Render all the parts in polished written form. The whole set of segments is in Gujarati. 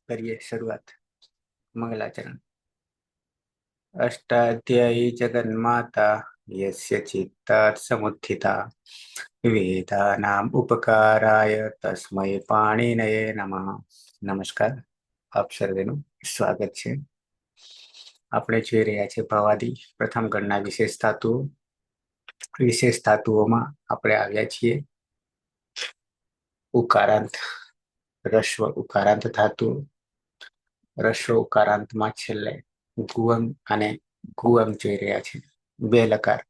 કરીએ શરૂઆત. મંગલાચરણ. અષ્ટાધ્યાયી જગન્માતા યસ્ય ચિત્તાत् સમુત્થિતા વેદાનામ ઉપકારાય તસ્મૈ પાણિનયે નમઃ. નમસ્કાર, આપ સર્વેનું સ્વાગત છે. આપણે જોઈ રહ્યા છીએ ભવાદી પ્રથમ ગણના વિશેષ ધાતુઓ. વિશેષ ધાતુઓમાં આપણે આવ્યા છીએ ઉકારાંત, રસ્વ ઉકારાંત ધાતુ. રસ્વ ઉકારાંતમાં છેલ્લે ગુઅંગ અને ગુઅંગ જોઈ રહ્યા છે. બે લકાર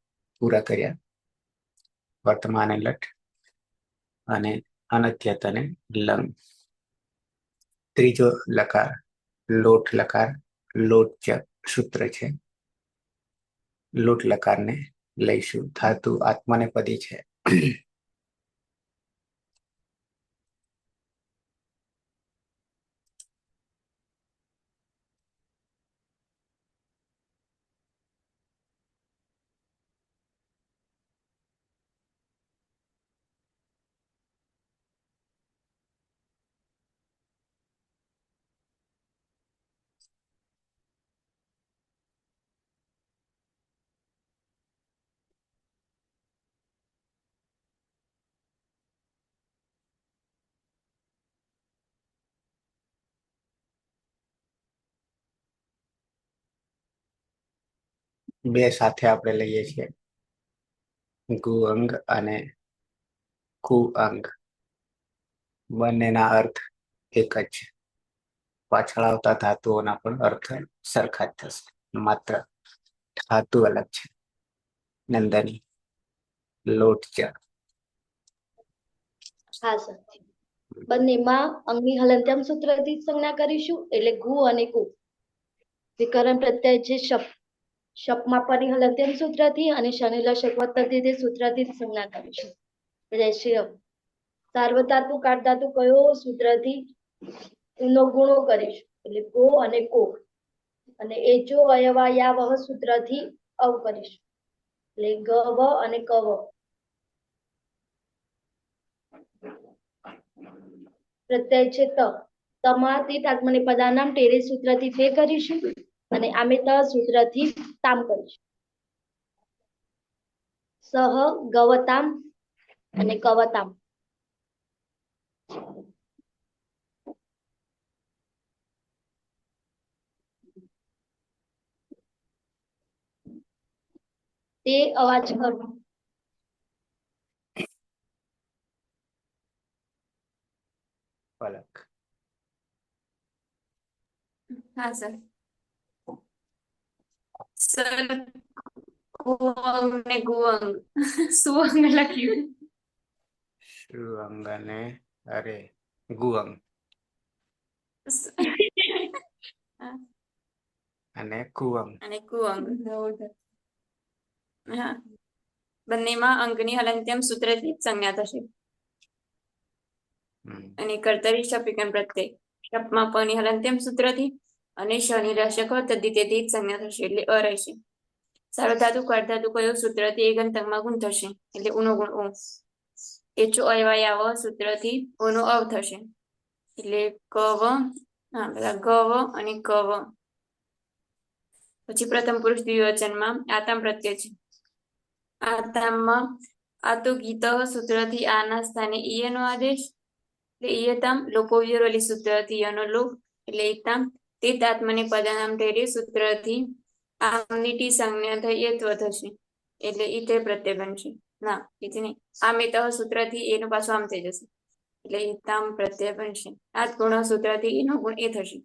પૂરા કર્યા, વર્તમાન લટ અને અનધ્યત અને લંગ. ત્રીજો લકાર લોટ લકાર. લોટ સૂત્ર છે. લોટ લકારને લઈશું. ધાતુ આત્મનેપદી છે. બે સાથે આપણે લઈએ છીએ, ગુઅંગ અને કુઅંગ. બંનેના અર્થ એક જ છે. પાછળ આવતા ધાતુઓના પણ અર્થ સરખા જ થશે, માત્ર ધાતુ અલગ છે. નંદની લોટ ચ. હા સર, બંનેમાં અંગની હલંત્યમ સૂત્રથી સંજ્ઞા કરીશું, એટલે ગુ અને કુ. વિકરણ પ્રત્યય છે શપ. શપમાં પરી હલંત્યમ સૂત્રથી અને શનિ લશક વત્તથી સૂત્રથી સંજ્ઞા કરીશું. એટલે સાર્વધાતુ કાઢધાતુ કયો સૂત્રથી નો ગુણો કરીશું, એટલે ગો અને કો. અને એ જો અયવાયાવહ સૂત્રથી અવ કરીશું, એટલે ગવ અને કવ. પ્રત્યય છે ત. તમાથી આત્મનેપદાનામ ટેરે સૂત્રથી તે કરીશું, અને આમે ત સૂત્રથી તામ કરીશું. સહ ગવતામ અને કવતામ. તે અવાજ કરો. પલક. હા સર. સર કુઅંગ ને ગુઅંગ સુઅંગ લખ્યું. શુઅંગ અને અરે ગુઅંગ અને કુઅંગ. અને કુઅંગ. હા, બંનેમાં અંગની હલંત્યમ સૂત્રથી સંજ્ઞા થશે. અને કર્તરી શપિકન પ્રત્યય શપમાં પની હલંત્યમ સૂત્રથી અને શનિ રાશક તદ્દિતેથી સંજ્ઞા થશે, એટલે અ રહેશે. સાર્વધાતુ કાઢધાતુ કયો સૂત્રથી એ ગંતકમાં ગુણ થશે, એટલે ઉનો ગુણ ઓ. એચો અયવાયાવ સૂત્રથી ઓનો અવ થશે, એટલે કવ. હા, બધા ગવ અને કવ. પછી પ્રથમ પુરુષ દ્વિવચનમાં આતામ પ્રત્યય છે. આતામમાં આ તો ગીત સૂત્રથી આના સ્થાને ઈયનો આદેશ, એટલે ઈયતામ લોકો વિરોલી સૂત્રથી યનો લોક, એટલે એકતામ. તે આત્મને પદાનામ ઢેરે સૂત્રથી આમની ટી સંજ્ઞા થઈ એ ત્વ થશે, એટલે ઈતે પ્રત્યય બનશે. ના, એથી નહીં. આમે તહ સૂત્રથી એનું પાછું આમ થઈ જશે, એટલે ઈતામ પ્રત્યય બનશે. આ ગુણ સૂત્રથી એનો ગુણ એ થશે,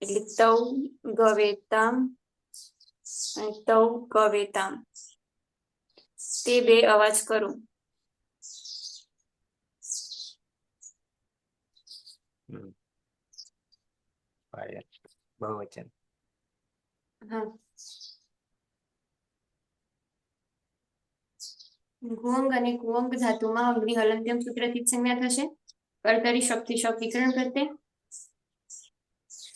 એટલે તૌ ગવેતામ અને તૌ ગવેતામ. તે બે અવાજ કરું. બહુવચન. હા. ગુઅંગ અને કુઅંગ ધાતુમાં અંગની હલંત્યમ સૂત્રથી સંજ્ઞા થશે. કર્તરી શક્તિ શક વિકરણ પ્રત્યય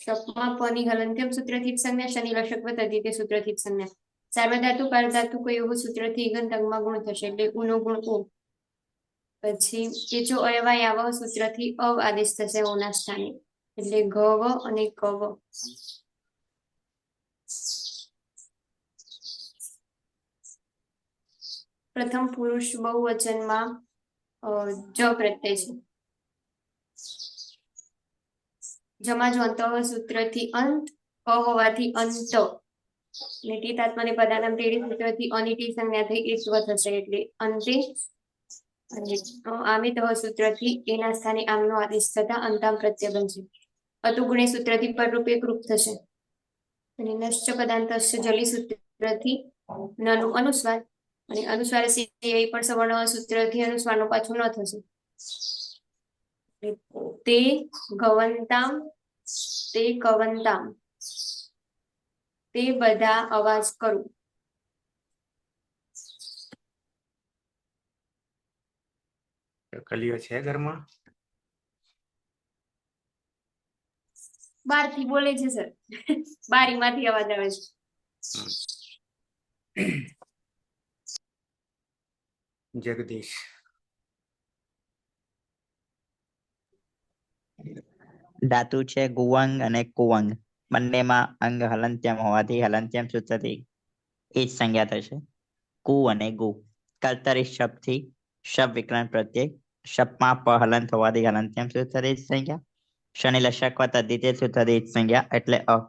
શપમાં પની હલંત્યમ સૂત્રથી સંજ્ઞા, શનિ લશક તદ્દિતે સૂત્રથી સંજ્ઞા. સાર્વધાતુ કારધાતુ કયો સૂત્રથી ઈગંત અંગમાં ગુણ થશે, એટલે ઉનો ગુણ ઓ. પછી એ જો અયવાયાવ સૂત્રથી અવ આદેશ થશે ઓના સ્થાને, એટલે ગવ અને કવ. પ્રથમ પુરુષ બહુવચનમાં જ પ્રત્યય છે. જમા જો અંત સૂત્રથી અંત ક હોવાથી અંત ને ટી તાત્મને પદાનામ ટેડી સૂત્રથી અની ટી સંજ્ઞા થઈ ઈસ્વ થશે એટલે અંતે. અને આમે તહ સૂત્રથી એના સ્થાને આમનો આદેશ થતા અંતામ પ્રત્યય બનશે. અતુગુણે સૂત્રથી પરરૂપે કૃપ થશે. અને નશ્ચ પદાંતસ્ય જલી સૂત્રથી નનું અનુસ્વાર અને અનુસ્વાર સિવાય પણ સવર્ણ સૂત્રથી અનુસ્વારનો પાછો ન થશે. તે ગવંતામ તે કવંતામ તે બધા અવાજ કરું. કલીઓ છે ઘરમાં? બહારથી બોલે છે સર, બારીમાંથી અવાજ આવે છે. જગદીશ. ધાતુ છે ગુવંગ અને કુવંગ. બંનેમાં અંગ હલંત્યમ હોવાથી હલંત્યમ સૂત્રથી એ જ સંજ્ઞા થશે. કુ અને ગુ. કર્તરી શબ્દથી શબ્દ વિકરણ પ્રત્યય. શબ્દમાં પ હલંત હોવાથી હલંત્યમ સૂત્રથી જ સંજ્ઞા. શનિ લશકવત અદ્વિતીય સૂત્રથી જ સંજ્ઞા એટલે અ.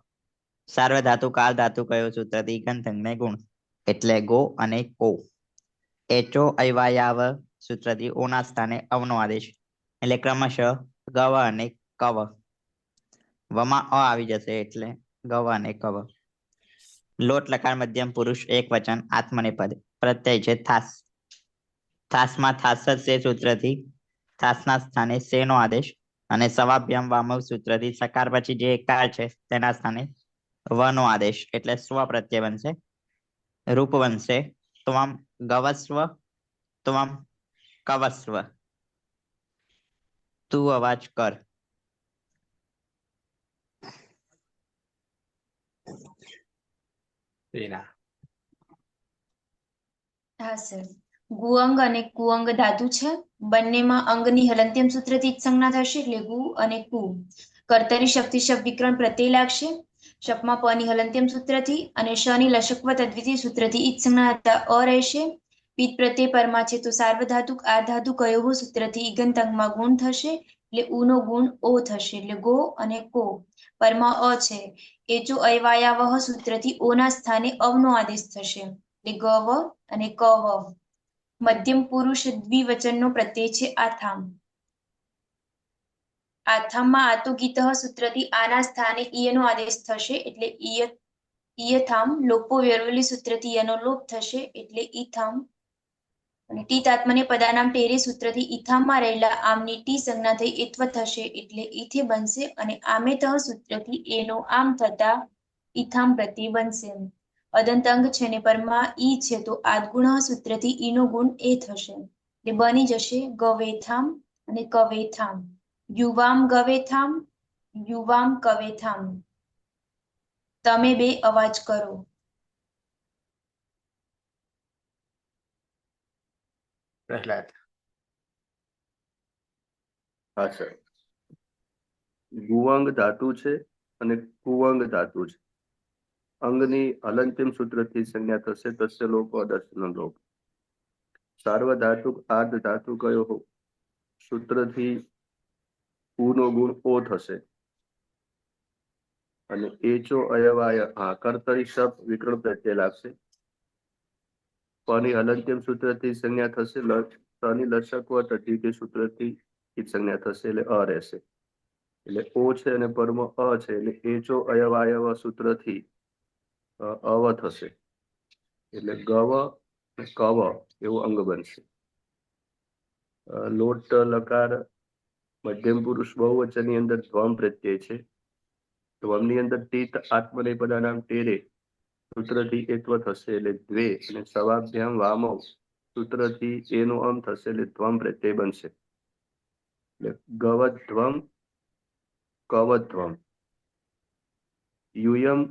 સાર્વધાતુ કાળ ધાતુ કયો સૂત્રથી ગંધંગને ગુણ એટલે ગો અને કો. એચો અયવાયાવ સૂત્રથી ઓના સ્થાને અવનો આદેશ એટલે ક્રમશઃ ગવ અને કવ. વમાં અ આવી જશે એટલે ગવ અને કવ. લોટ લકાર મધ્યમ પુરુષ એક વચન આત્મનેપદ પ્રત્યય છે થાસ. થાસમાં થાસ છે સૂત્રથી થાસના સ્થાને સેનો આદેશ અને સવાભ્યામ વામવ સૂત્રથી સકાર પછી જે કાર છે તેના સ્થાને વનો આદેશ એટલે સ્વ પ્રત્યય બનશે. રૂપ બનશે ત્વમ ગવસ્વ ત્વમ કવસ્વ. તું અવાજ કર. રીના. હા સર. ગુઅંગ અને કુઅંગ ધાતુ છે. બંનેમાં અંગની હલંત્યમ સૂત્રથી જ સંજ્ઞા થશે એટલે ગુ અને કુ. કર્તરી શબ્દથી શબ્દ વિકરણ પ્રત્યય લાગશે. શબ્દમાં પ ની હલંત્યમ સૂત્રથી અને શ ની લશકવત અદ્વિતીય સૂત્રથી ઈજ સંજ્ઞા અ રહેશે. પિત પ્રત્યય પરમાં છે તો સાર્વધાતુક આ ધાતુ કયો સૂત્રથી ઈગંત અંગમાં ગુણ થશે એટલે ઉ નો ગુણ ઓ થશે એટલે ગો અને કો. પરમાં અ છે એચો અયવાયાવહ સૂત્રથી ઓના સ્થાને અવનો આદેશ થશે એટલે ગવ અને કવ. મધ્યમ પુરુષ દ્વિવચનનો પ્રત્યય છે આથામ. આથામમાં આતો ગીત સૂત્રથી આના સ્થાને ઈયનો આદેશ થશે એટલે ઈયથામ. લોપો વ્યરવલી સૂત્રથી યનો લોપ થશે એટલે ઈથામ. અને ટી તાત્મને પદાનામ ટેરે સૂત્રથી ઈથામમાં રહેલા આમની ટી સંજ્ઞા થઈ એત્વ થશે એટલે ઈથે બનશે અને આમે તહ સૂત્રથી એનો આમ થતા ઈથામ પ્રત્યય બનશે. અદંત અંગ છે ને પરમાં ઈ છે તો આદગુણ સૂત્રથી ઈનો ગુણ એ થશે એટલે બની જશે ગવેથામ અને કવેથામ. યુવામ ગવેથામ યુવામ કવેથામ. તમે બે અવાજ કરો. પ્રહલાદ. હા સર. ગુવાંગ ધાતુ છે અને કુવાંગ ધાતુ છે. અંગની હલંત્યમ સૂત્રથી સંજ્ઞા થશે તસ્ય લોપ અદર્શન લોપ. સાર્વધાતુક આર્ધ ધાતુ કયો હો સૂત્રથી ઉનો ગુણ ઓ થશે અને એચો અયવાય કર્તરી શબ્દ વિકરણ પ્રત્યય લાગશે. પની હલંત્યમ સૂત્રથી સંજ્ઞા થશે શની લશકવત અદ્વિતીય સૂત્રથી સંજ્ઞા થશે એટલે અ રહેશે એટલે ઓ છે અને પરમ અ છે એટલે એચો અયવાયવ સૂત્રથી અવ થશે એટલે ગવ કવ એવું અંગ બનશે. લોટ લકાર મધ્યમ પુરુષ બહુવચનની અંદર ધ્વમ પ્રત્યય છે. ધ્વમની અંદર તીત આત્મનેપદાનામ ટેરે સૂત્રથી એત્વ થશે એટલે દ્વે અને સવાભ્યામ વામો સૂત્રથી એનો અમ થશે એટલે ધ્વમ પ્રત્યય બનશે એટલે ગવધ્વમ કવધ્વમ. યુયમ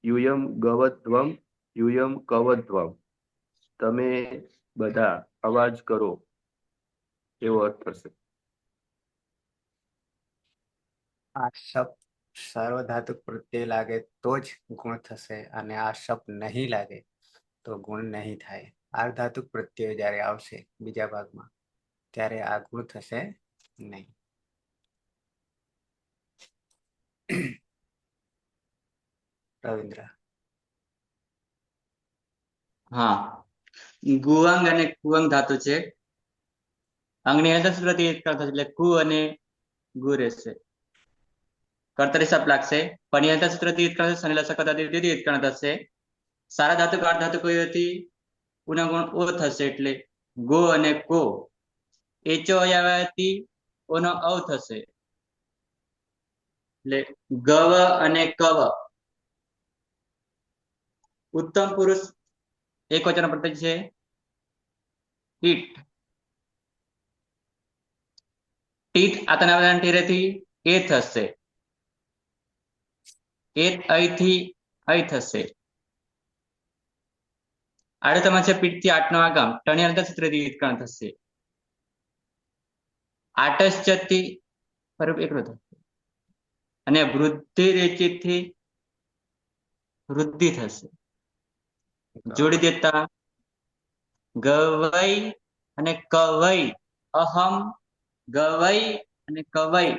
યુયમ ગવધ્વમ યુયમ કવધ્વમ. તમે બધા અવાજ કરો એવો અર્થ થશે. આ શબ્દ સાર્વધાતુક પ્રત્યય લાગે તો જ ગુણ થશે અને આ શબ્દ નહીં લાગે તો ગુણ નહીં થાય. આર્ધાતુક પ્રત્યય જ્યારે આવશે બીજા ભાગમાં ત્યારે આ ગુણ થશે નહીં. રવિન્દ્ર. હા, ગુઅંગ અને કુઅંગ ધાતુ છે. અંગની અંદર સૂત્રથી એક થશે એટલે કુ અને ગુ રહેશે. કર્તરી શબ્દ લાગશે. પની અંદર સૂત્રથી એક થશે, શનિ લસક પદાર્થથી એક થશે. સારા ધાતુ આઠ ધાતુ કયોથી ગુણ ઓ થશે એટલે ગો અને કો. એચો આવ્યાથી ઓનો અવ થશે એટલે ગવ અને કવ. ઉત્તમ પુરુષ એક વચન પ્રત્યય છે ઈટ. ટીટ આતના ટેરેથી એ થશે. એત અહીંથી અહીં થશે. આડતમાં છે પીઠથી આઠ નો આગમ ટણી અંતર સૂત્રથી વિતરણ થશે. આટશ્ચથી એકલો થશે અને વૃદ્ધિ રેચિતથી વૃદ્ધિ થશે. જોડી દેતા ગવઈ અને કવઈ. અહમ ગવઈ અને કવઈ.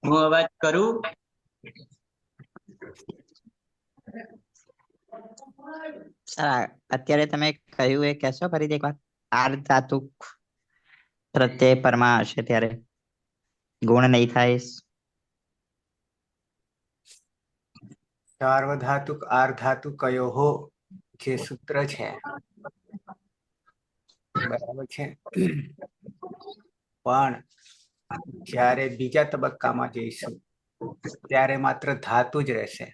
હું અવાજ કરું. અત્યારે તમે કહ્યું એ કહેશો ફરીથી એકવાર? આર્ધાતુક પ્રત્યય પરમાં હશે ત્યારે ગુણ નહીં થાય. સાર્વધાતુક આર્ધાતુકયોહો જે સૂત્ર છે બરાબર છે, પણ જ્યારે બીજા તબક્કામાં જઈશું ત્યારે માત્ર ધાતુ જ રહેશે,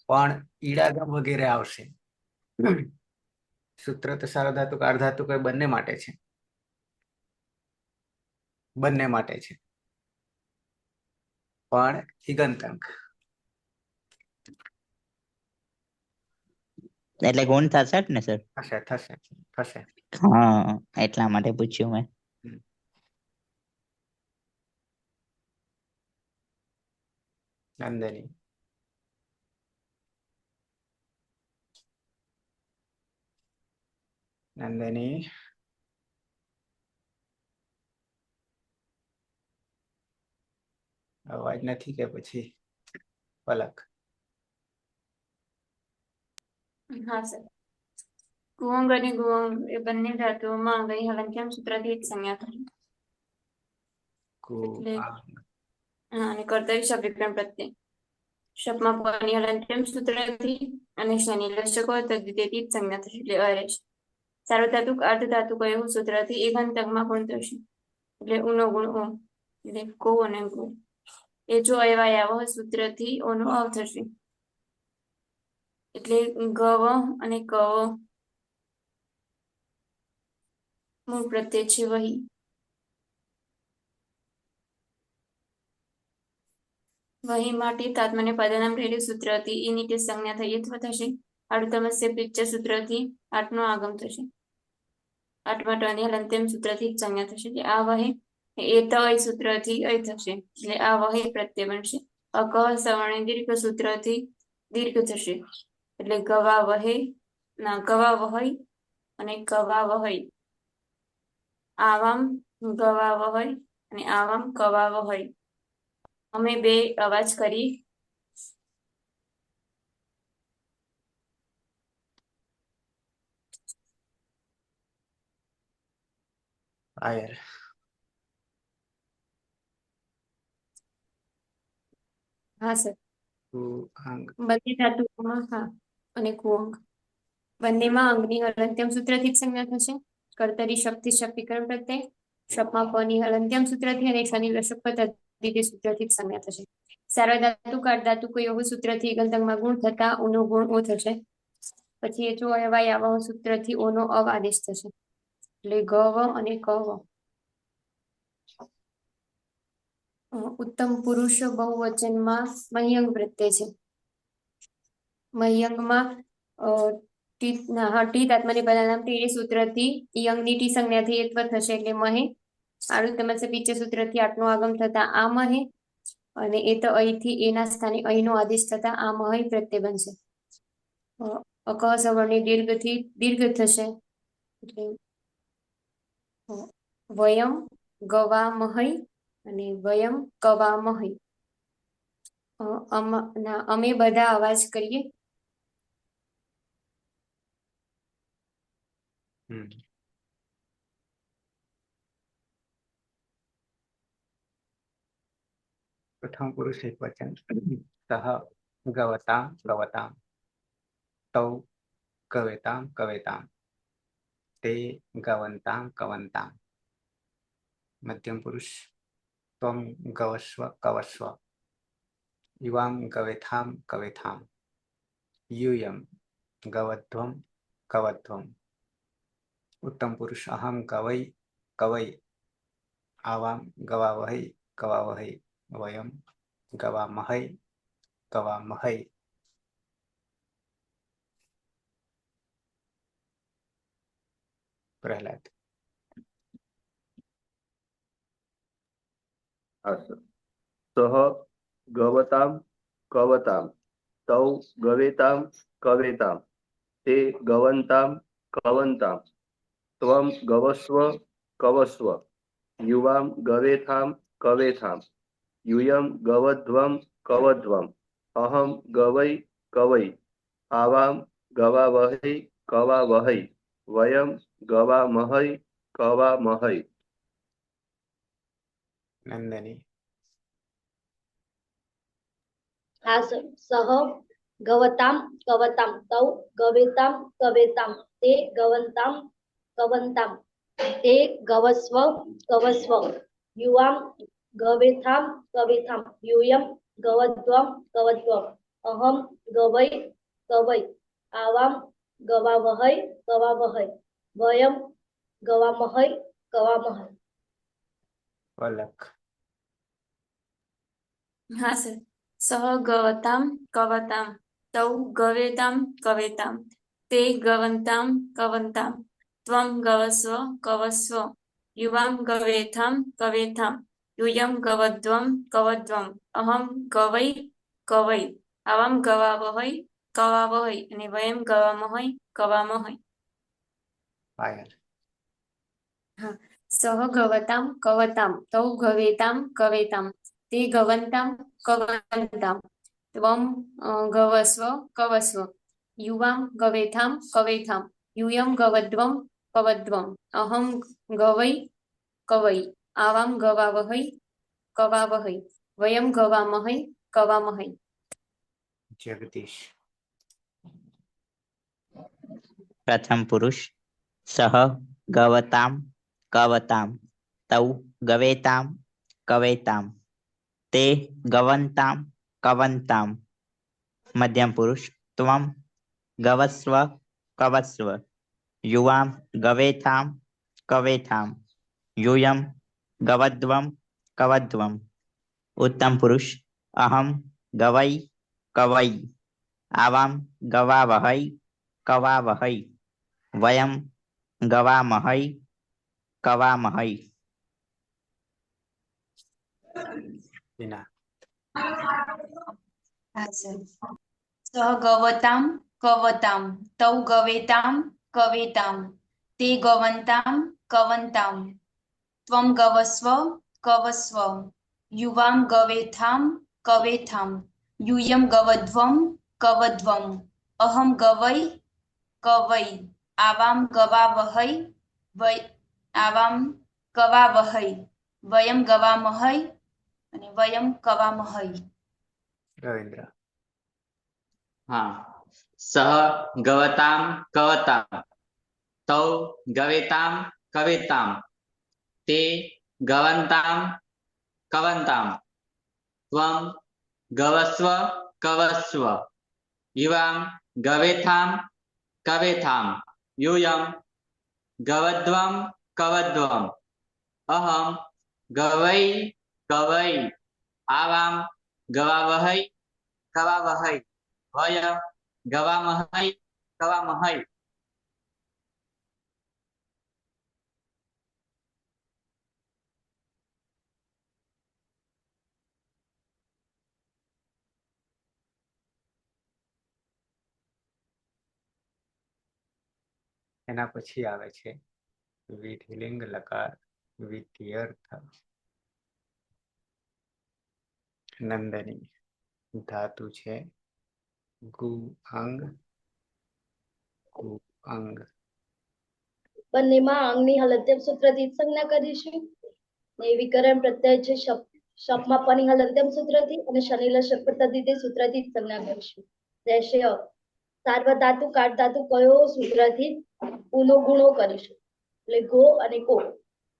પણ ઈડાગમ વગેરે આવશે. સૂત્ર તો સાર્વધાતુક આર્ધાતુક બંને માટે છે, બંને માટે છે, પણ ઈગંતંક એટલે ગુણ થશે જ ને સર? થશે થશે થશે. હા, એટલા માટે પૂછ્યું મેં. નંદની. નંદની. અવાજ નથી કે પછી પલક? હા સર. ગુઅંગ અને ગુઅંગ એ બંને ધાતુઓમાં અંગની હલનચલન સૂત્રથી જ સંજ્ઞા થાય. એટલે અને કર્તરી શબ્દ વિકરણ પ્રત્યય શબ્દમાં પની હલનચલન સૂત્રથી અને શનિ લસક તદ્ધિતેથી જ સંજ્ઞા થશે એટલે અરેશ. સાર્વધાતુક અર્ધધાતુક એવું સૂત્રથી એક અંતકમાં ગુણ થશે એટલે ઉનો ગુણ ઓ એટલે કો અને ગો. એ જો અયવાયાવ સૂત્રથી ઓનો અવ થશે એટલે ગવ અને કવ મૂળ પ્રત્યય છે વહી. વહી માટે તાત્મને પદનામ રહેલી સૂત્રથી એ નીચે સંજ્ઞા થઈ અથવા થશે. અડધમસ્ય પિચ્ચ સૂત્રથી આઠનો આગમ થશે. આઠમા ટની હલંત્યમ સૂત્રથી જ સંજ્ઞા થશે એટલે આ વહે એ તય સૂત્રથી અય થશે એટલે આ વહે પ્રત્યય બનશે. અકહ સવર્ણ દીર્ઘ સૂત્રથી દીર્ઘ થશે એટલે ગવા વહે ના ગવા વહય અને કવા વહય. આવામ ગવા વહય અને આવામ કવા વહય. અમે બે અવાજ કરી આયર. હા સર. કુઅંગ. બંને ધાતુઓમાં હા અને કુઅંગ બંનેમાં અંગની હલંત્યમ સૂત્રથી જ સંજ્ઞા થશે. કર્તરી શબ્દથી શબ્દ વિકરણ પ્રત્યય શબ્દમાં પની હલંત્યમ સૂત્રથી અને શનિ લસક તદ્ધિત સૂત્રથી જ સંજ્ઞા થશે. સાર્વધાતુક અર્ધધાતુક એવું સૂત્રથી ઈગંતકમાં ગુણ થતા ઉનો ગુણ ઓ થશે. પછી એ જો અયવાયાવ સૂત્રથી ઓનો અવ આદેશ થશે એટલે ગવ અને કવ. ઉત્તમ પુરુષ બહુવચનમાં મહ્યંગ પ્રત્યય છે. મહ્યંગમાં ટી તાત્મની પદાનામ ટી સૂત્રથી યંગની ટી સંજ્ઞાથી એકવ થશે એટલે મહે. આડું તમસે પીછે સૂત્રથી આઠનો આગમ થતા આ મહે અને એ તો અહીંથી એના સ્થાને અહીંનો આદેશ થતા આ મહય પ્રત્યય બનશે. અકહ સવર્ણની દીર્ઘથી દીર્ઘ થશે એટલે વયમ ગવામહૈ અને વયમ કવામહૈ. અમે બધા અવાજ કરીએ. હમ. પ્રથમ પુરુષ એક વચન. સહ ગવતામ ગવતામ, તૌ ગવેતામ ગવેતામ, તે ગવંતામ કવંતામ. મધ્યમ પુરુષ ત્વમ ગવસ્વ કવસ્વ, યુવામ ગવેથામ કવેથામ, यूयम गवध्वम कवध्वम. उत्तम पुरुष अहम गवै कवै, आवाम गवावहै कवावहै, वयम गवामहै कवामहै. प्रहलाद. હા સર. સહ ગવતામ કવતામ, તૌ ગવેતામ કવેતામ, તે ગવંતામ કવંતામ, ત્વમ ગવસ્વ કવસ્વ, યુવામ ગવેથામ કવેથામ, यूयम गवध्वम कवध्वम, अहम गवै कवै, आवाम गवावहै कवावहै, वयम गवामहै कवामहै. नंदनी. હા સર. સહ ગવતામ કવતામ, તૌ ગવેતામ કવેતામ, તે ગવંતામ કવંતામ, તે ગવસ્વ કવસ્વ, યુવામ ગવેથામ કવેથામ, यूयम गवध्वम कवध्वम, अहम गवै कवै, आवाम गवावहै कवावहै, वयम गवामहै कवामहै. पलक. હા સર. સહ ગવતામ કવતામ, તૌ ગવેતામ કવેતામ, તે ગવંતામ કવંતામ, ત્વમ ગવસ્વ કવસ્વ, યુવામ ગવેથામ કવેથામ, યુયમ ગવધ્વમ કવધ્વમ, અહમ ગવૈ કવૈ, આવામ ગવાવહૈ કવાવહૈ અને વયમ ગવામહૈ કવામહૈ. पायल. સહ ગવતામ કવતામ, તૌ ગવેતામ કવેતામ, તે ગવંતામ કવંતામ, ત્વમ ગવસ્વ કવસ્વ, યુવામ ગવેથામ કવેથામ, यूयम गवध्वम कवध्वम, अहम गवै कवै, आवाम गवावहै कवावहै, वयम गवामहै कवामहै. जगदीश. प्रथम पुरुष सह गवताम कवताम, तौ गवेताम कवेताम, ते गवंताम कवंताम. मध्यम पुरुष त्वम गवस्व कवस्व, युवाम गवेथाम कवेथाम, यूयम गवध्वम कवध्वम. उत्तम पुरुष अहम गवै कवै, आवाम गवावहै कवावहै, वयम गवामहै कवामहै. मीना. હા સર. સહ ગવતામ કવતામ, તૌ ગવેતામ કવેતામ, તે ગવંતામ કવંતામ, ત્વમ ગવસ્વ કવસ્વ, યુવામ ગવેથામ કવેથામ, यूयम गवध्वम कवध्वम, अहम गवै कवै, आवाम गवावहै आवाम कवावहै, वयम गवामहै અને વયમ કવામહૈ. रविंद्र. હા. સહ ગવતામ કવતામ, તૌ ગવેતામ કવેતામ, તે ગવંતામ કવંતામ, ત્વમ ગવસ્વ કવસ્વ, યુવામ ગવેથામ કવેથામ, यूयम गवध्वम कवध्वम, अहम गवै कवै, आवाम गवावहै कवावहै, वयम गवामहै कवामहै. એના પછી આવે છે વિધિલિંગ લકાર વિધ્યર્થ. નંદની ધાતુ છે ગુ અંગ કુ અંગ. બંનેમાં અંગની હલંત્યમ સૂત્રથી જ સંજ્ઞા કરીશું. ને વિકરણ પ્રત્યય છે શપમાં પની હલંત્યમ સૂત્રથી અને શનિલ શબ્દ સૂત્રથી જ સંજ્ઞા કરીશું. રહેશે અ. સાર્વધાતુ કાળધાતુ કયો સૂત્રથી ઉનો ગુણો કરીશું એટલે ગો અને કો.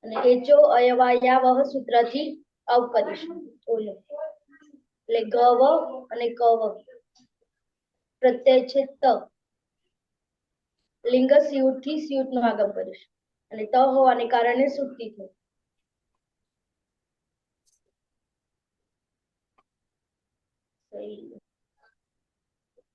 અને એચો અયવાયાવહ સૂત્રથી અવ કરીશું ઓનો એટલે ગવ અને કવ. પ્રત્યય છે ત. લિંગ સ્યુટ થી સ્યુટ નું આગમ કરીશું અને ત હોવાને કારણે સુટ્ટી થઈ.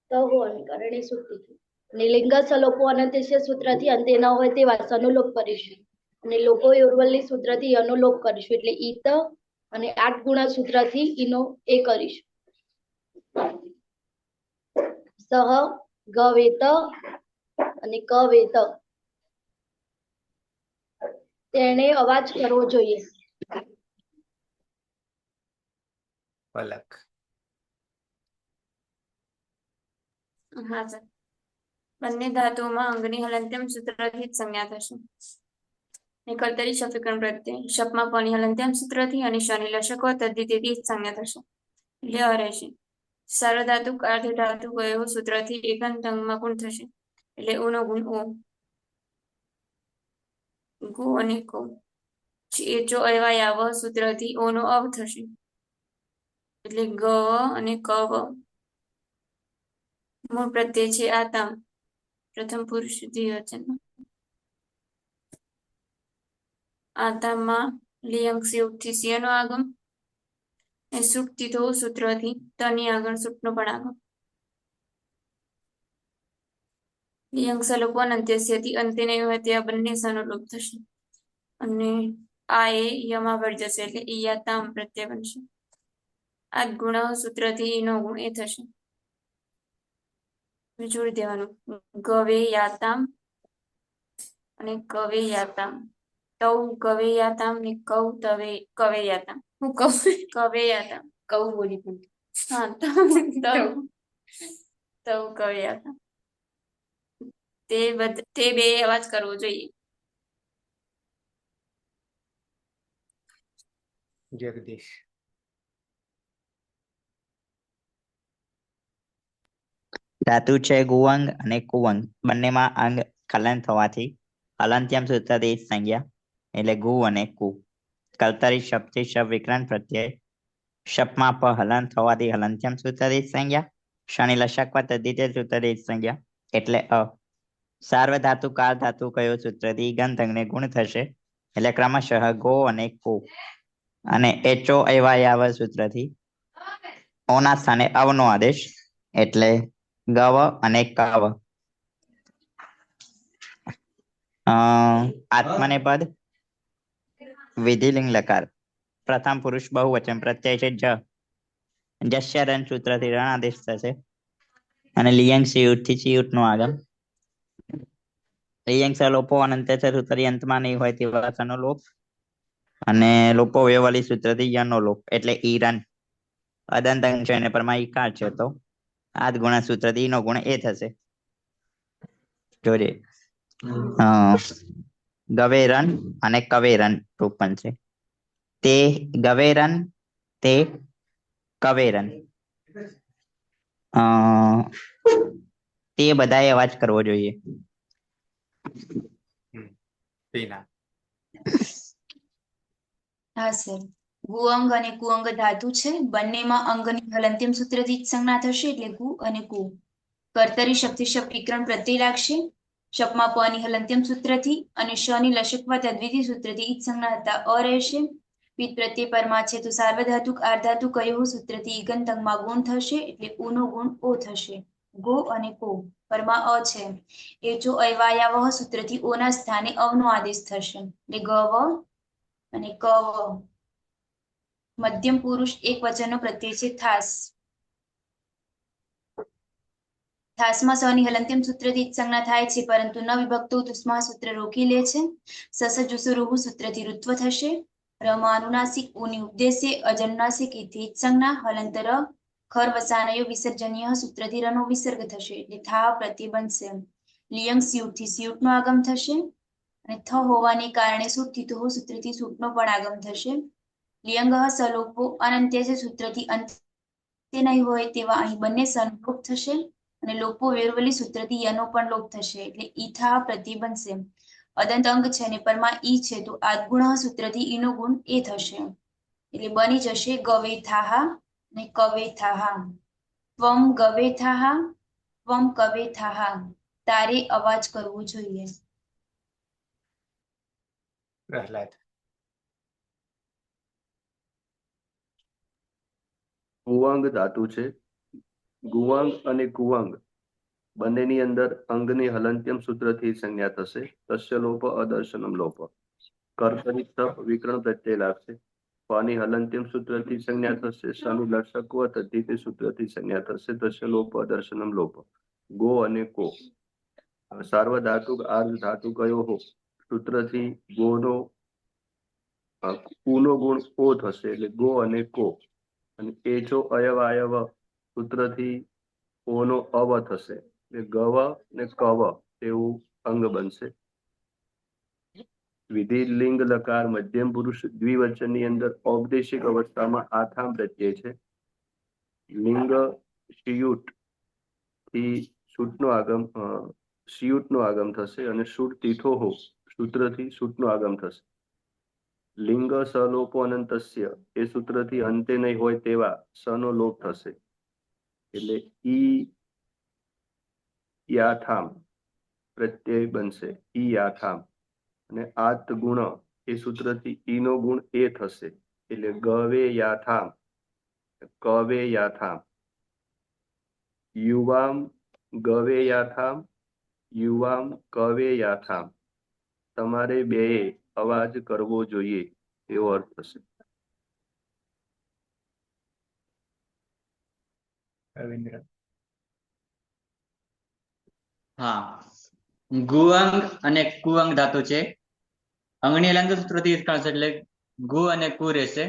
ત હોવાને કારણે સુટ્ટી થઈ. અને લિંગ સલોપો અનંતસ્ય સૂત્રથી અંતે ન હોય તે સનુલોપ કરીશું અને લોકો યોરવલ્લી સૂત્રથી અનુલોપ કરીશું એટલે ઈત અને 8 ગુણા સૂત્રથી ઈનો એ કરીશું. સહ ગવેત અને કવેત. તેણે અવાજ કરવો જોઈએ. પલક. હા સર. બંને ધાતુઓમાં અંગની હલંત્યમ સૂત્રથી જ સંજ્ઞા થશે. ને કર્તરી શફિકરણ પ્રત્યય શપમાં પની હલંત્યમ સૂત્રથી અને શનિ લશકો તદ્ધિતિથી જ સંજ્ઞા થશે એટલે અ રહેશે. સાર્વધાતુ અર્ધધાતુ કયો સૂત્રથી એકાંત અંગમાં ગુણ થશે એટલે ઉનો ગુણ ઓ. ગુ અને કો. એચો અયવાયાવ સૂત્રથી ઓનો અવ થશે એટલે ગ અને કવ. મૂળ પ્રત્યય છે આતામ પ્રથમ પુરુષ દ્વિવચન. આતામાં લિયંગ થી સિંહ નો આગમ અને સુક્તિ થો સૂત્રથી તની આગળ સુટનો પણ આગમ. લિયંગ સલોપો અંત્યસ્યથી અંતે નહીં હોય ત્યાં બંને સનુલોપ થશે અને આ એ યમાં વળ જશે એટલે ઈયાતામ પ્રત્યય બનશે. આ ગુણ સૂત્રથી ઈનો ગુણ એ થશે. જોડી દેવાનું ગવે યાતામ અને કવે યાતામ. તૌ ગવે યાતામ ને કૌ તવે કવે યાતામ. હું કવે યાતામ કૌ બોલી પણ હા તૌ કવે યાતામ. તે બે અવાજ કરવો જોઈએ. જગદીશ. ધાતુ છે ગુવંગ અને કુવંગ બંનેમાં અંગ કલન થવાથી હલંત્યમ સૂત્રથી જ સંજ્ઞા એટલે ગુ અને કુ. કર્તરી શબ્દથી શબ્દ વિકરણ પ્રત્યય શપમાં પ હલન થવાથી હલંત્યમ સૂત્રથી જ સંજ્ઞા શનિ લશક તદ્ધિતે સૂત્રથી જ સંજ્ઞા એટલે અ. સાર્વધાતુ કાળધાતુ કયો સૂત્રથી ગંધ અંગને ગુણ થશે એટલે ક્રમશઃ ગો અને કુ. અને એચો અયવાયાવ સૂત્રથી ઓના સ્થાને અવનો આદેશ એટલે ગવ અને કવ. આત્મનેપદ વિધિલિંગ લકાર પ્રથમ પુરુષ બહુવચન પ્રત્યય છે જ. જસ્ય રન સૂત્રથી રણ આદેશ થશે અને લિયંગ સિયુટ થી સિયુટ નું આગમ. લિયંગ લોપો અનંત સૂત્રથી અંતમાં નહીં હોય તેવા સનો લોપ અને લોપો વ્યવલી સૂત્રથી યનો લોપ એટલે ઈરન. અદંત અંગ છે એને પરમા ઈકાર છે તો આદ ગુણ સૂત્રથી નો ગુણ એ થશે. જોજે ગવેરન અને કવેરન રૂપન છે. તે ગવેરન તે કવેરન. તે બધાએ અવાજ કરવો જોઈએ. પીના. હા સર. ગુઅંગ અને કુઅંગ ધાતુ છે બંનેમાં અંગની હલંત્યમ સૂત્રથી જ સંજ્ઞા થશે એટલે ગુ અને કુ. કર્તરી શક્તિ શબ્દ વિકરણ પ્રત્યય લાગશે શપમાં પની હલંત્યમ સૂત્રથી અને શની લશકવા તદ્વિધિ સૂત્રથી ઈજ સંજ્ઞા હતા અ રહેશે. પિત પ્રત્યય પરમાં છે તો સાર્વધાતુક આર્ધાતુ કયો સૂત્રથી ઈગંત અંગમાં ગુણ થશે એટલે ઉનો ગુણ ઓ થશે. ગો અને કો પરમાં અ છે એ જો અયવાયાવહ સૂત્રથી ઓના સ્થાને અવનો આદેશ થશે એટલે ગવ અને કવ. મધ્યમ પુરુષ એક વચનનો પ્રત્યય છે થાસ. થાસમાં સની હલંત્યમ સૂત્રથી જ સંજ્ઞા થાય છે, પરંતુ ન વિભક્તો તુસ્મા સૂત્ર રોકી લે છે. સસ જુસુરુહુ સૂત્રથી ઋત્વ થશે. રમાં અનુનાસિક ઉની ઉપદેશે અજનુનાસિક ઇથી જ સંજ્ઞા હલંતર ખર વસાનયો વિસર્જનીય સૂત્રથી રનો વિસર્ગ થશે એટલે થા પ્રત્યય બનશે. લિયંગ સ્યુટથી સ્યુટનો આગમ થશે અને થ હોવાને કારણે સૂટથી તો સૂત્રથી સૂટનો પણ આગમ થશે. લિયંગ સલોપો અનંત્ય છે સૂત્રથી અંત્ય નહીં હોય તેવા અહીં બંને સનલોપ થશે અને લોપો વેરવલી સૂત્રથી યનો પણ લોપ થશે એટલે ઈથા પ્રત્યય બનશે. અદંત અંગ છે ને પરમાં ઈ છે તો આદગુણ સૂત્રથી ઈનો ગુણ એ થશે એટલે બની જશે ગવેથાહા ને કવેથાહા. ત્વમ ગવેથાહા ત્વમ કવેથાહા. તારે અવાજ કરવો જોઈએ. પ્રહલાદ. ગુવાંગ ધાતુ છે. ગુવાંગ અને કુવાંગ બંનેની અંદર અંગની હલંત્યમ સૂત્રથી સંજ્ઞા થશે. તસ્ય લોપ અદર્શનમ લોપ. કર્કરિત વિકરણ પ્રત્યય લાગશે. પાની હલંત્યમ સૂત્રથી સંજ્ઞા થશે. શનિ લક્ષક તદ્ધિતે સૂત્રથી સંજ્ઞા થશે. તસ્ય લોપ અદર્શનમ લોપ. ગો અને કો. સાર્વધાતુક આર્ધ ધાતુ કયો હો સૂત્રથી ગોનો કુનો ગુણ ઓ થશે એટલે ગો અને કો. અને એચો અયવ સૂત્રથી ઓનો અવ થશે એટલે ગવ ને કવ એવું અંગ બનશે. વિધિ લિંગ લકાર મધ્યમ પુરુષ દ્વિવચનની અંદર ઔપદેશિક અવસ્થામાં આથામ પ્રત્યય છે. લિંગ શિયુટ થી સૂટનો આગમ શિયુટનો આગમ થશે અને સૂટ તીઠો હો સૂત્રથી સૂટનો આગમ થશે. લિંગ સલોપો અનંતસ્ય એ સૂત્રથી અંતે નહીં હોય તેવા સનો લોપ થશે એટલે ઈ યાથામ પ્રત્યય બનશે. ઈ યાથામ. અને આત ગુણ એ સૂત્રથી ઈનો ગુણ એ થશે એટલે ગવે યાથામ કવે યાથામ. યુવામ ગવે યાથામ યુવામ કવે યાથામ. તમારે બેએ અવાજ કરવો જોઈએ એવો અર્થ થશે. રવિન્દ્ર. હા, ગુઅંગ અને કુઅંગ ધાતુ છે. અંગની હલંત સૂત્રથી ઉત્કર્ષ એટલે ગુ અને કુ રહેશે.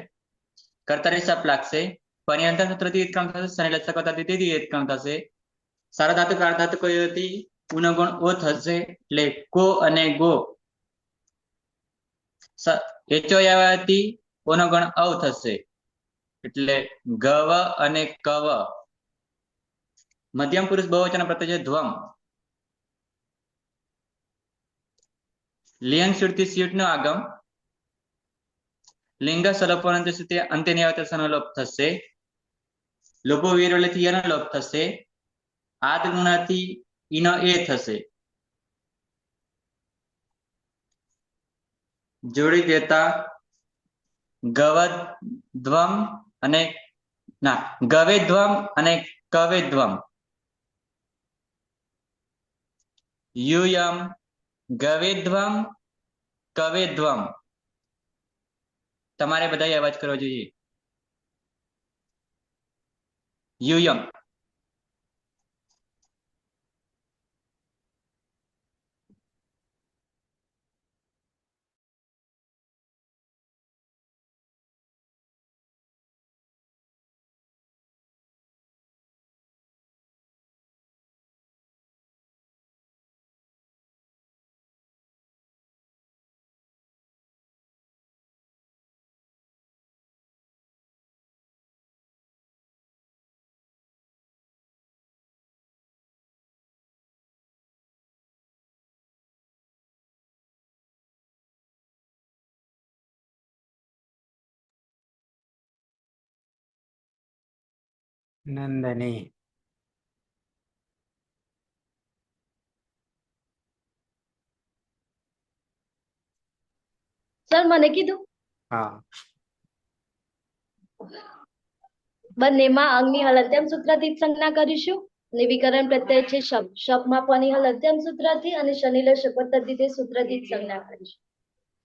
કર્તારી સપ લાગશે. પર્યંતર સૂત્રથી ઉત્કર્ષ થશે. શનિ લક્ષક તેથી ઉત્કર્ષ થશે. સારા ધાતુ કાર ધાતુ કઈ હતી ઉનો ગુણ ઓ થશે એટલે કો અને ગો. એચો આવવાથી ઓનો ગણ અવ થશે એટલે ગવ અને કવ. મધ્યમ પુરુષ બહુવચન પ્રત્યય છે ધ્વમ. લિયંગ સુરથી સ્યુટ નો આગમ. લિંગ સલોપો અંત્યની આવતા સનો લોપ થશે. લોપો વિરોલેથી યનો લોપ થશે. આદ ગુણાથી ઈનો એ થશે. જોડી દેતા ગવધ્વમ અને ગવેધ્વમ અને કવેધ્વમ. યુયમ ગવેધ્વમ કવેધ્વમ. તમારે બધા અવાજ કરવો જોઈએ. યુયમ. નંદની. સર મને કીધું હા. બંનેમાં અંગની હલંત્યમ સૂત્રથી જ સંજ્ઞા કરીશું. અને વિકરણ પ્રત્યય છે શબ. શબમાં પની હલંત્યમ સૂત્રથી અને શનિ લક્ષક તદ્ધિતે સૂત્રથી જ સંજ્ઞા કરીશું.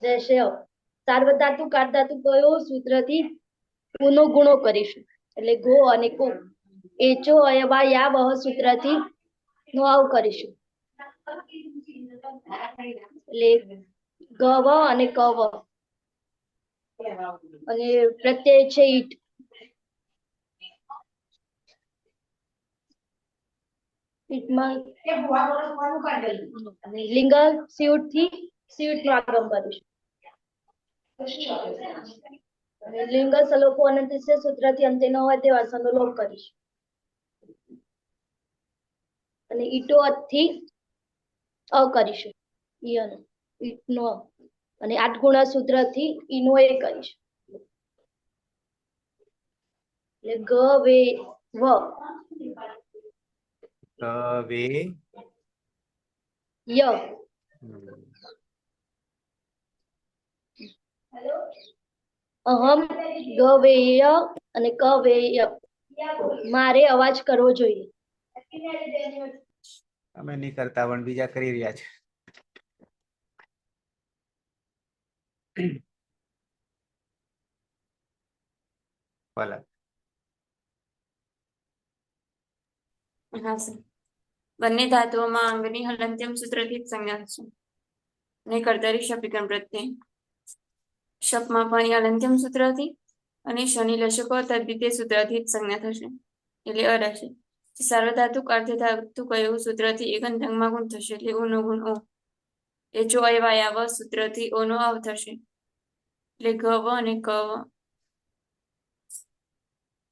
રહેશે સાર્વધાતુ કાર ધાતુ કયો સૂત્રથી ગુનો ગુણો કરીશું એટલે ગો અને કો. એચો અયવા યા વહ સૂત્રથી નો આવું કરીશું. એટલે ગવ અને કવ અને પ્રત્યય છે ઈટ. ઈટમાં લિંગ સીયુટ થી સીયુટ નું આગમ કરીશું. અને લિંગ સલોપો અનંતસ્ય સૂત્રથી અંતે ન હોય તેવા સનો લોપ કરીશું. અને ઈટો થી અ કરીશું. ઈયનો ઈટનો અ. અને 8 ગુણા સૂત્રથી ઈનો એ કરીશું. એટલે ગ વે વ વે ય અહમ ગવેય અને કવેય. મારે અવાજ કરવો જોઈએ. અમે નહીં કરતા પણ બીજા કરી રહ્યા છે. ભલે. હા સર. બંને ધાતુઓમાં અંગની હલંત્યમ સૂત્રથી જ સંજ્ઞા થશે. અને કર્તરી શબ્દીકરણ પ્રત્યય શપમાં પણ હલંત્યમ સૂત્રથી અને શનિ લશકો તદ્વિતીય સૂત્રથી જ સંજ્ઞા થશે. એટલે અ રહેશે. સાર્વધાતુક અર્ધધાતુક એવું સૂત્રથી એકંતંગમાં ગુણ થશે. એટલે ઓનો ગુણ ઓ. એ જો અયવાયાવ સૂત્રથી ઓનો આવ થશે. એટલે ગવ અને કવ.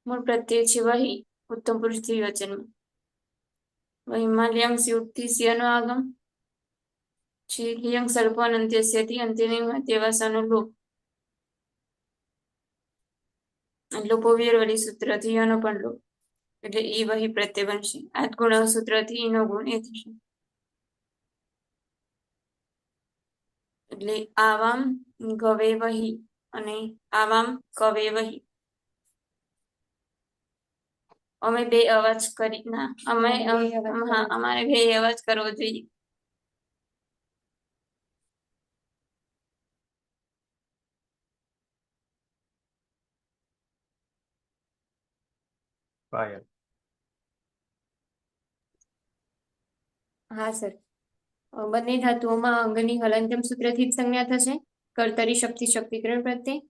મૂળ પ્રત્યય છે વહી ઉત્તમ પુરુષ દ્વિવચનમાં. વહીમાં લિયંગ સ્યુટથી સ્યનો આગમ છે. લિયંગ સર્પ અનંત્યસ્યથી અંતે નહીં હોય તેવા સનો લોપ. લોપો વિયરવલી સૂત્રથી યનો પણ લોપ. એટલે ઈ વહી પ્રત્યય બનશે. 8 ગુણ સૂત્રથી ઈનો ગુણ એ થશે. એટલે આવામ ગવે વહી અને આવામ કવે વહી. અમે બે અવાજ કરી ના અમે હા અમારે બે અવાજ કરવો જોઈએ. પાયલ. હા સર. બંને ધાતુઓમાં અંગની હલંત્યમ સૂત્રથી જ સંજ્ઞા થશે. કર્તરી શક્તિ શક્તિકરણ પ્રત્યય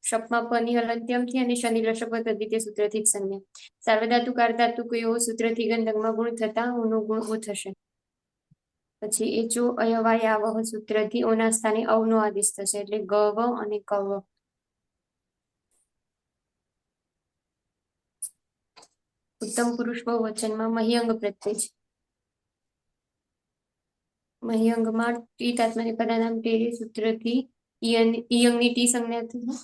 શપમાં પની હલંત્યમથી અને શનિ લશક તદ્વિતીય સૂત્રથી જ સંજ્ઞા. સાર્વધાતુક અર્ધધાતુક એવો સૂત્રથી ગંધકમાં ગુણ થતા ઊનો ગુણ ઓ થશે. પછી એ જો અયવાયાવહ સૂત્રથી ઓના સ્થાને અવનો આદેશ થશે. એટલે ગવ અને કવ. ઉત્તમ પુરુષ બહુવચનમાં મહ્યંગ પ્રત્યય છે. મહ્યંગમાં ટી તાત્મનિક પદાનામ ટેરે સૂત્રથી ઈયંગની ટી સંજ્ઞા થશે.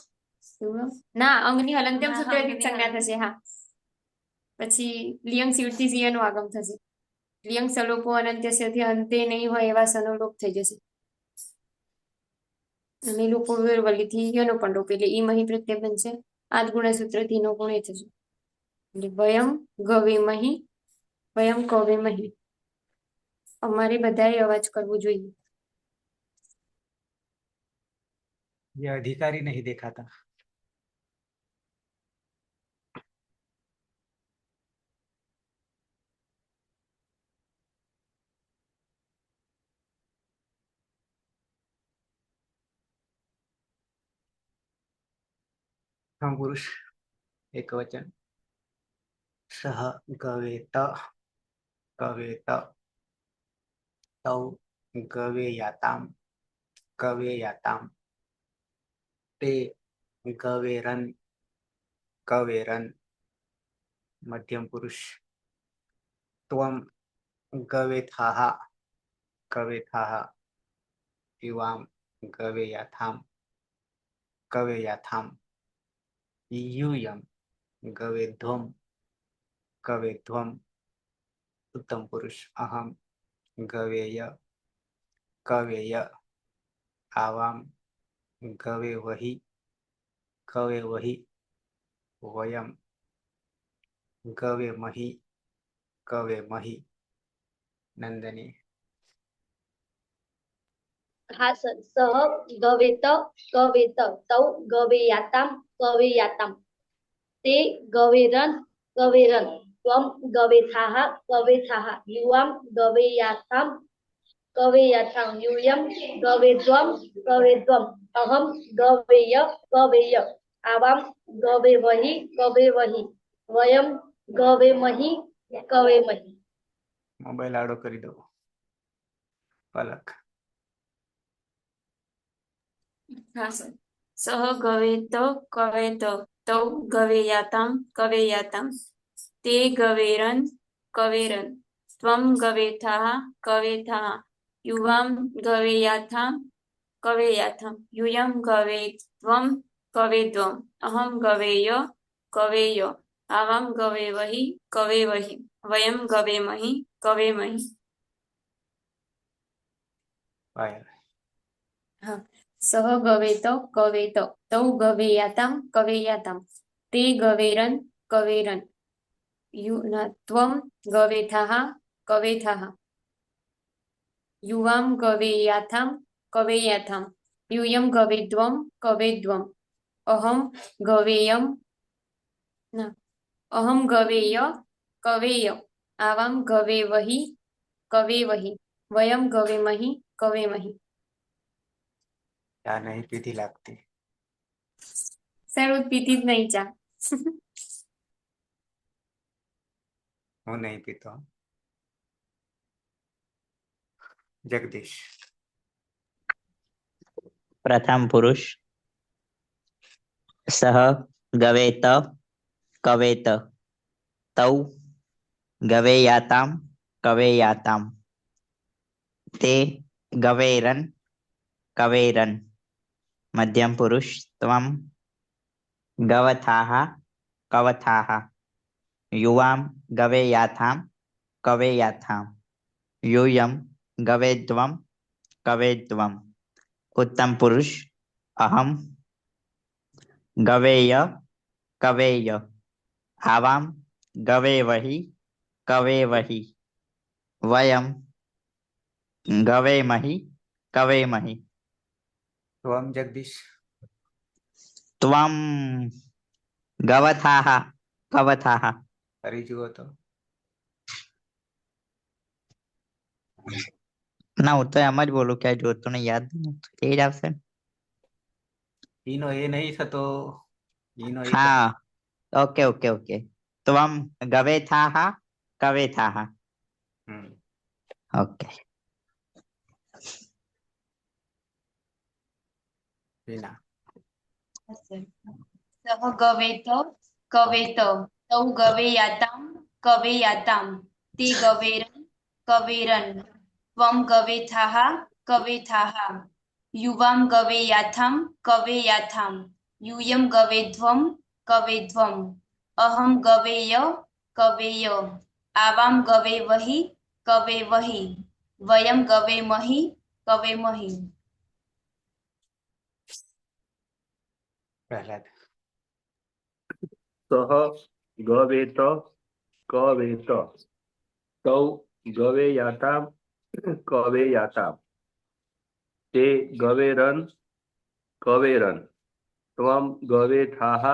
ના અંગની હલંત્યમ સૂત્રથી જ સંજ્ઞા થશે. હા પછી લિયંગ સીયુટથી સિયનો આગમ થશે. લિયંગ સલોપો અનંત્યસ્યથી અંતે નહીં હોય એવા સનો લોપ થઈ જશે. અને લોપો વિયરવલીથી યનો પણ લોપ. એટલે ઈ મહી પ્રત્યય બનશે. 8 ગુણા સૂત્રથી નો ગુણ એ થશે. એટલે વયમ ગવે મહી વયમ કવે મહી. અમારે બધાએ અવાજ કરવો જોઈએ. ये अधिकारी नहीं दिखाता. हम पुरुष एक वचन सह गवेत कवेत तौ गवेयाताम कवेयाताम ते गवेरन कवेरन. मध्यम पुरुष त्वं गवेथाः कवेथाः युवां गवेयाथाम कवेयाथाम यूयं गवेध्वं कवेध्वं. उत्तम पुरुष अहम गवेय कवेय आवाम गवे वही कवे वही वयम गवे मही कवे मही. नंदनी. હા સર. સહ ગવેત કવેત તૌ ગવેયાતામ કવેયાતામ તે ગવેરન કવેરન ત્વમ ગવેથાઃ ગવેથાઃ યુવામ ગવેયાથામ ગવેયાથામ યુયમ ગવેદ્વમ ગવેદ્વમ અહમ ગવેય ગવેય આવામ ગવેવહિ ગવેવહિ વયમ ગવેમહિ ગવેમહિ. મોબાઈલ આડો કરી દો. પલક. હા સર. સહ ગવેત કવેત તૌ ગવેયાતામ કવેયાતામ તે ગવેરન કવેરન ત્વમ ગવેથાઃ કવેથાઃ યુવામ ગવેયાથામ કવેયાથામ યુયમ ગવેત્વમ ગવેદ્વમ અહમ ગવેય ગવેય આવામ ગવેવહિ ગવેવહિ વયમ ગવેમહિ ગવેમહિ. પાયલ. સહ ગવેત કવેત તૌ ગવેયાતામ કવેયાતામ તે ગવેરન કવેરન ત્વમ ગવેથાઃ કવેથાઃ યુવામ ગવેયાથામ કવેયાથામ યુયમ ગવેદ્વમ કવેદ્વમ અહમ ગવેયમ અહમ ગવેય કવેય આવામ ગવેવહિ કવેવહિ વયમ ગવેમહિ કવેમહિ. ચા નહીં પીધી લાગતી. સર હું પીતી જ નહીં ચા. હું નહીં પીતો. જગદીશ. પ્રથમ પુરુષ સહ ગવેત કવેત તૌ ગવેયાતામ કવેયાતામ તે ગવેરન કવેરન. મધ્યમ પુરુષ ત્વમ ગવથાઃ કવથાઃ યુવામ ગવેયાથામ કવેયાથામ યુયમ ગવેદ્વમ કવેદ્વમ. ઉત્તમ પુરુષ અહમ ગવેય કવેય આવામ ગવેવહિ કવેવહિ વયમ ગવેમહિ કવેમહિ. ત્વમ જગદીશ. ત્વમ ગવથાઃ કવથાઃ ફરી જુઓ તો. ના હું તો એમ જ બોલું કે જોતું ને યાદ એ જ આવશે. ઈનો એ નહીં થતો. ઈનો એ હા ઓકે ઓકે ઓકે. ત્વમ ગવેથાઃ કવેથાઃ. હમ. ઓકે. વિના. સહ ગવેત કવેત તૌ ગવેયાતામ કવેયાતામ તે ગવેરન કવેરન ત્વમ ગવેથાઃ કવેથાઃ યુવામ ગવેયાથામ કવેયાથામ યુયમ ગવેધ્વમ કવેધ્વમ અહમ ગવેય કવેય આવામ ગવેવહિ કવેવહિ વયમ ગવેમહિ કવેમહિ. પ્રહલાદ. સહ ગવેત કવેત તૌ ગવેયાતામ કવેયાતામ તે ગવેરન કવેરન ત્વમ ગવેથાઃ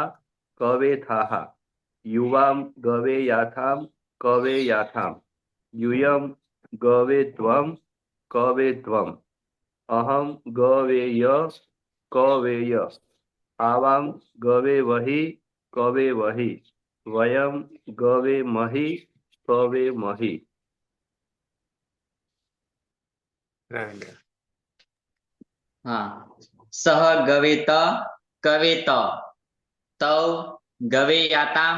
કવેથાઃ યુવામ ગવેયાથામ કવેયાથામ યુયમ ગવેદ્વમ કવેદ્વમ અહમ ગવેય કવેય આવામ ગવેવહિ કવેવહિ વયમ ગવેમહિ કવેમહિ. રવિન્દ્ર. હા. સહ ગવેત કવેત તૌ ગવેયાતામ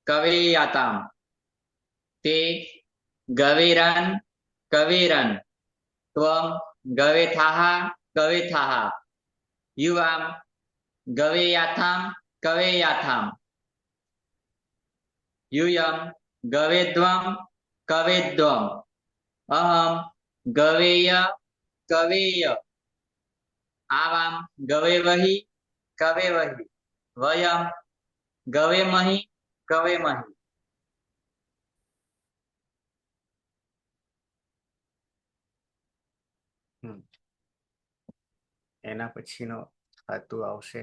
કવેયાતામ તે ગવેરન કવેરન ત્વમ ગવેથાઃ કવેથાઃ યુવામ ગવેયાથામ કવેયાથામ યુયમ ગવેદ્વમ કવેદ્વમ અહમ ગવેય કવેય આવામ ગવેવહિ કવેવહિ વયમ ગવેમહિ કવેમહિ. એના પછીનો ધાતુ આવશે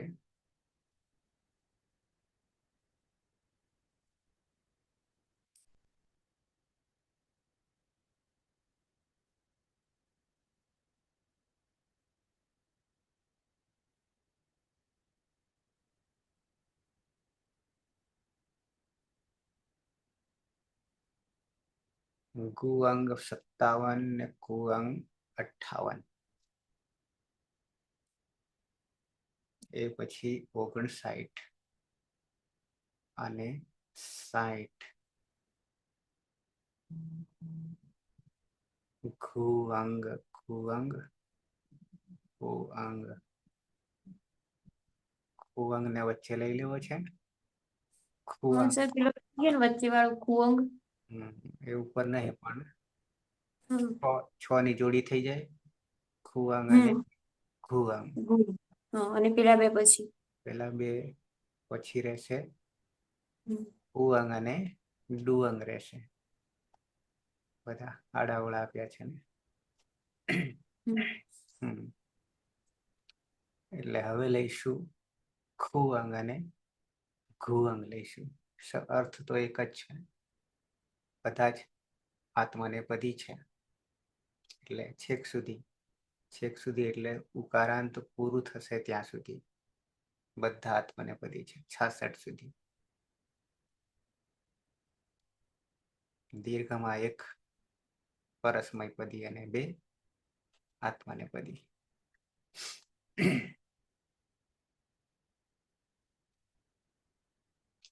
ગુઅંગ 57 ને કુઅંગ 58. એ પછી 59 અને 60. ખુઅંગ ખુઅંગ ખુઅંગ ખુઅંગ ને વચ્ચે લઈ લેવો છે. ખુઅંગ સર પેલો છે ને વચ્ચે વાળો કુવંગ. એ ઉપર નહીં પણ હમ. 6 ની જોડી થઈ જાય. ખુઅંગ અને ખુઅંગ. ગુ. હા, અને પેલા બે પછી. પેલા બે પછી રહેશે હમ. ઉઅંગ અને ડુઅંગ રહેશે. બધા આડાવડા આપ્યા છે ને. હમ. એટલે હવે લઈશું ખુઅંગ અને ઘુઅંગ લઈશું. અર્થ તો એક જ છે, બધા જ આત્મનેપદી છે. એટલે છેક સુધી એટલે ઉકારાંત પૂરું થશે ત્યાં સુધી બધા આત્મનેપદી છે. 66 સુધી. દીર્ઘમાં 1 પરસ્મય પદી અને 2 આત્મનેપદી.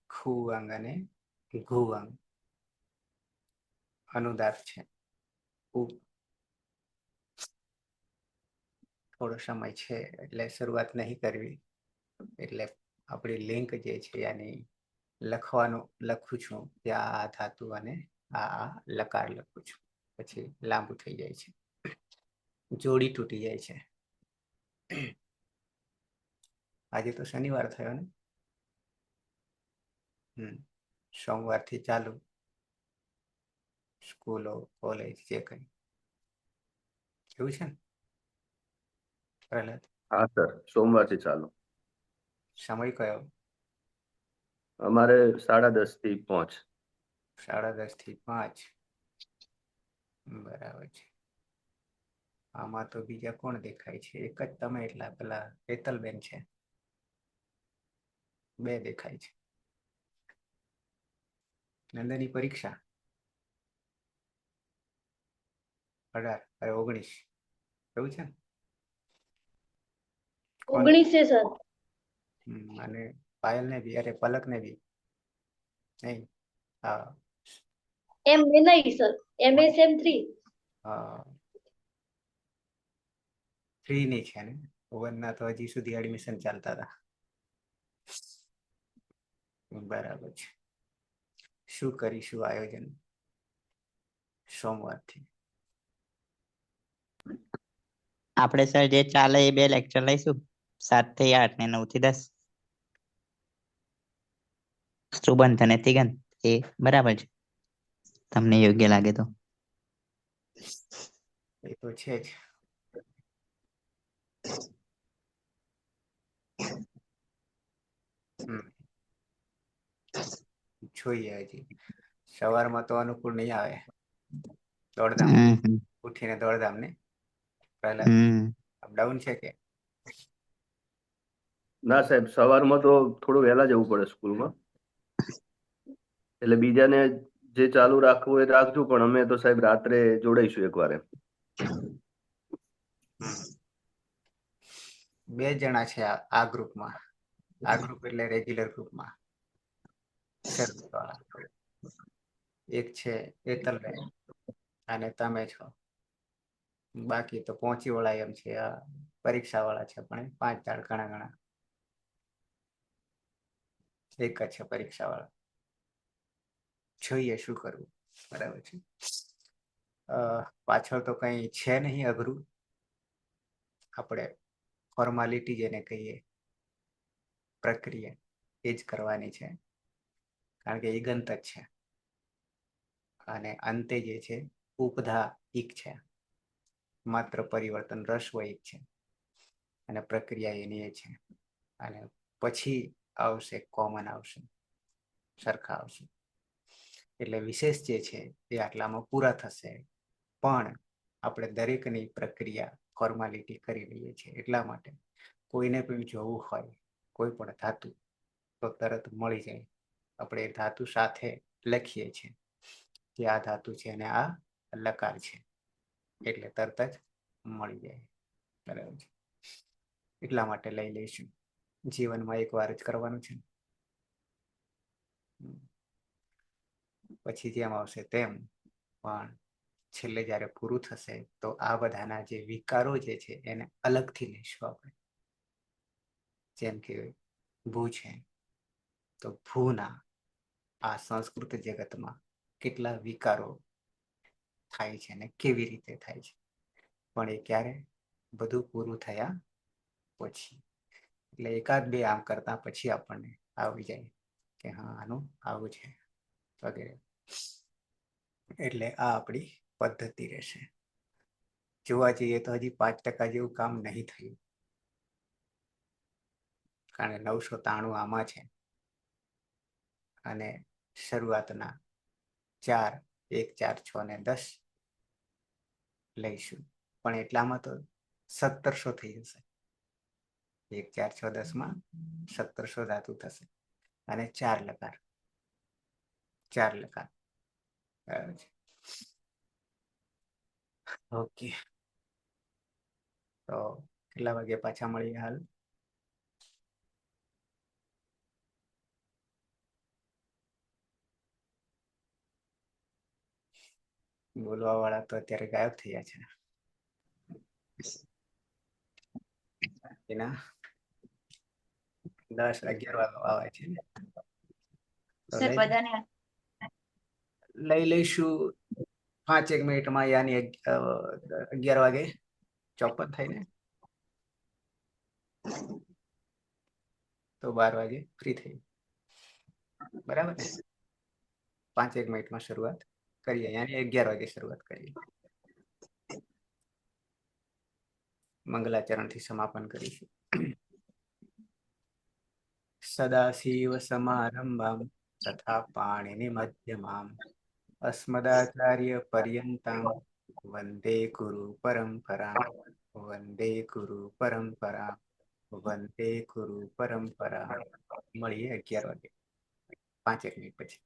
ખુઅંગ અને ઘુઅંગ અનુદાત છે. થોડો સમય છે એટલે શરૂઆત નહીં કરવી. એટલે આપણી લિંક જે છે એની લખું છું ત્યાં આ ધાતુ અને આ લકાર લખું છું. પછી લાંબુ થઈ જાય છે, જોડી તૂટી જાય છે. આજે તો શનિવાર થયો ને. સોમવારથી ચાલુ સ્કૂલો, કોલેજ જે કઈ એવું છે ને પ્રહલાદ? હા સર, સોમવારથી ચાલુ. સમય કયો? અમારે 10:30 થી 5. 10:30 થી 5. બરાબર છે. આમાં તો બીજા કોણ દેખાય છે? એક જ તમે, એટલા પેલા હેતલબેન છે. 2 દેખાય છે. નંદની પરીક્ષા 18 19 એવું છે ને? 19 સર. અને પાયલ ને બી, અરે પલક ને બી નહીં. હા, એમ એ નહીં સર, MSM 3. 3 ની છે ને. 1 ના તો હજી સુધી એડમિશન ચાલતા હતા. બરાબર છે. શું કરીશું આયોજન સોમવારથી? આપણે સર જે ચાલે એ 2 લેક્ચર લઈશું, 7 થી 8 ને 9 થી 10. સુબંત અને તિગંત એ બરાબર છે, તમને યોગ્ય લાગે તો. એ તો છે જ. જોઈએ હજી. સવારમાં તો અનુકૂળ નહીં આવે. દોડધામ ઉઠીને દોડધામ ને પહેલા અપડાઉન છે કે? ના સાહેબ, સવારમાં તો થોડું વહેલા જવું પડે સ્કૂલમાં. એટલે બીજાને જે ચાલુ રાખવું એ રાખજો, પણ અમે તો સાહેબ રાત્રે જોડાઈશું એકવાર. 2 જણા છે આ ગ્રુપમાં. આ ગ્રુપ એટલે રેગ્યુલર ગ્રુપમાં એક છે હેતલબેન અને તમે છો. બાકી તો પહોંચી વળાય એમ છે. આ પરીક્ષા વાળા છે પણ 5 દાડ ઘણા એક જ છે પરીક્ષા વાળા. જોઈએ શું કરવું. બરાબર છે. પાછળ તો કઈ છે નહીં અઘરું. આપણે ફોર્માલિટી જેને કહીએ, પ્રક્રિયા એ જ કરવાની છે, કારણ કે ઈગંત જ છે. અને અંતે જે છે ઉપધા ઈક છે, માત્ર પરિવર્તન રસ્વ એક છે અને પ્રક્રિયા એની એ છે. અને પછી આવશે કોમન, આવશે સરખા આવશે. એટલે વિશેષ જે છે એ આટલામાં પૂરા થશે. પણ આપણે દરેકની પ્રક્રિયા ફોર્માલિટી કરી લઈએ છીએ. એટલા માટે કોઈને પણ જોવું હોય કોઈ પણ ધાતુ તો તરત મળી જાય. આપણે ધાતુ સાથે લખીએ છીએ. કે આ ધાતુ છે અને આ લકાર છે, એટલે તરત જ મળી જાય. બરાબર છે. એટલા માટે લઈ લઈશું. જીવનમાં એક વાર જ કરવાનું છે. પછી જેમ આવશે તેમ, પણ છેલ્લે જ્યારે પૂરું થશે તો આ બધાના જે વિકારો જે છે એને અલગથી લઈશું આપણે. જેમ કે ભૂ છે, તો ભૂના આ સંસ્કૃત જગતમાં કેટલા વિકારો થાય છે ને કેવી રીતે થાય છે, પણ એ ક્યારે બધું પૂરું થયા પછી. એટલે એકાદ બે આમ કરતા પછી આપણને આવી જાય કે હા આનું આવું છે વગેરે. એટલે આ આપણી પદ્ધતિ રહેશે. જોવા જઈએ તો હજી 5% જેવું કામ નહીં થયું, કારણ 993 આમાં છે અને શરૂઆતના 4, 1, 4, 6 ને 10 લઈશું, પણ એટલામાં તો 1700 થઈ જશે. 1, 4, 6, 10 માં 1700 ધાતુ થશે અને 4 લકાર. બરાબર છે. ઓકે, તો કેટલા વાગે પાછા મળીએ? હાલ બોલવા વાળા તો અત્યારે ગાયબ થયા છે. એના 10, 11 વાગવા આવે છે ને, તો સર બધાને લઈ લઈશું 5 મિનિટમાં, યાની 11 વાગે 54 થાય ને, તો 12 વાગે ફ્રી થઈ. બરાબર ને? 5 મિનિટમાં શરૂઆત કરીએ, યાની 11 વાગે શરૂઆત કરીએ. મંગલાચરણથી સમાપન કરીશું. સદાશિવ સમારંભામ તથા પાણીની મધ્યમામ અસ્મદાચાર્ય પર્યંતમ વંદે ગુરુ પરંપરા. વંદે ગુરુ પરંપરા. વંદે ગુરુ પરંપરા. મળીએ 11 વાગે, 5 મિનિટ પછી.